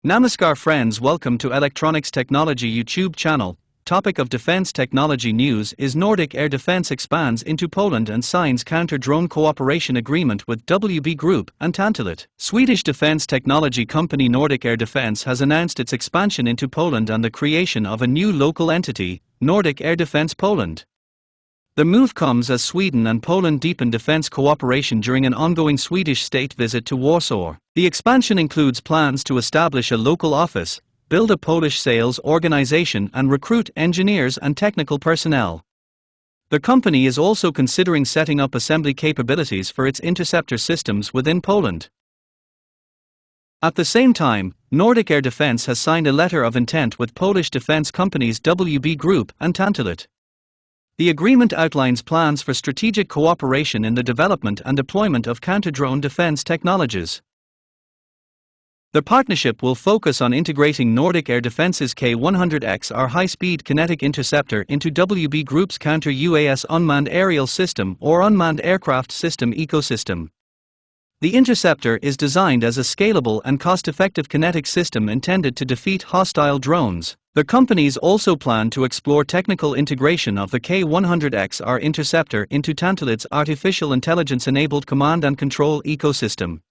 Namaskar friends, welcome to Electronics Technology YouTube channel. Topic of defense technology news is Nordic Air Defense expands into Poland and signs counter-drone cooperation agreement with WB Group and Tantalit. Swedish defense technology company Nordic Air Defense has announced its expansion into Poland and the creation of a new local entity, Nordic Air Defense Poland. The move comes as Sweden and Poland deepen defense cooperation during an ongoing Swedish state visit to Warsaw. The expansion includes plans to establish a local office, build a Polish sales organization and recruit engineers and technical personnel. The company is also considering setting up assembly capabilities for its interceptor systems within Poland. At the same time, Nordic Air Defense has signed a letter of intent with Polish defense companies WB Group and Tantalit. The agreement outlines plans for strategic cooperation in the development and deployment of counter-drone defense technologies. The partnership will focus on integrating Nordic Air Defense's K100XR high-speed kinetic interceptor into WB Group's counter-UAS unmanned aerial system or unmanned aircraft system ecosystem. The interceptor is designed as a scalable and cost-effective kinetic system intended to defeat hostile drones. The companies also plan to explore technical integration of the K100XR interceptor into Tantalit's artificial intelligence-enabled command and control ecosystem.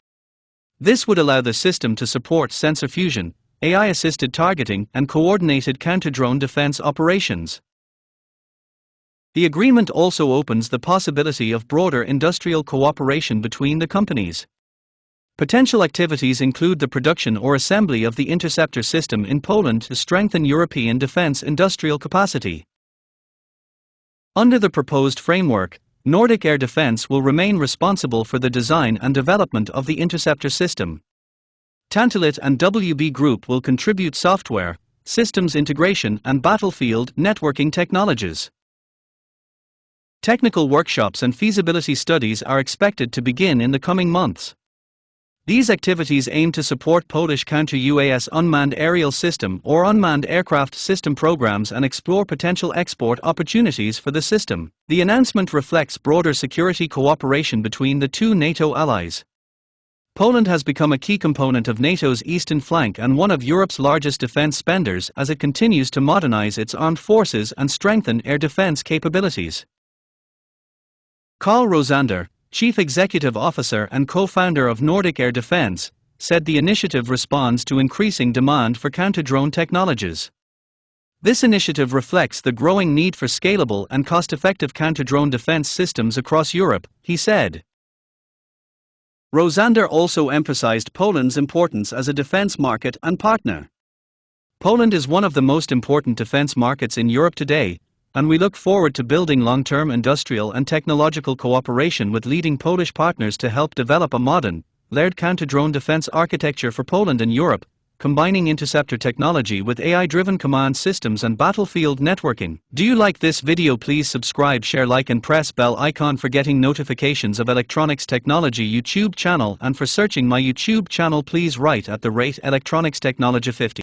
This would allow the system to support sensor fusion, AI-assisted targeting, and coordinated counter-drone defense operations. The agreement also opens the possibility of broader industrial cooperation between the companies. Potential activities include the production or assembly of the interceptor system in Poland to strengthen European defense industrial capacity. Under the proposed framework, Nordic Air Defense will remain responsible for the design and development of the interceptor system. Tantalit and WB Group will contribute software, systems integration, and battlefield networking technologies. Technical workshops and feasibility studies are expected to begin in the coming months. These activities aim to support Polish counter-UAS unmanned aerial system or unmanned aircraft system programs and explore potential export opportunities for the system. The announcement reflects broader security cooperation between the two NATO allies. Poland has become a key component of NATO's eastern flank and one of Europe's largest defense spenders as it continues to modernize its armed forces and strengthen air defense capabilities. Carl Rosander, Chief Executive Officer and co-founder of Nordic Air Defense, said the initiative responds to increasing demand for counter-drone technologies. This initiative reflects the growing need for scalable and cost-effective counter-drone defense systems across Europe, he said. Rosander also emphasized Poland's importance as a defense market and partner. Poland is one of the most important defense markets in Europe today, and we look forward to building long-term industrial and technological cooperation with leading Polish partners to help develop a modern, layered counter-drone defense architecture for Poland and Europe, combining interceptor technology with AI-driven command systems and battlefield networking. Do you like this video? Please subscribe, share, like and press bell icon for getting notifications of Electronics Technology YouTube channel, and for searching my YouTube channel please write @Electronics Technology 50.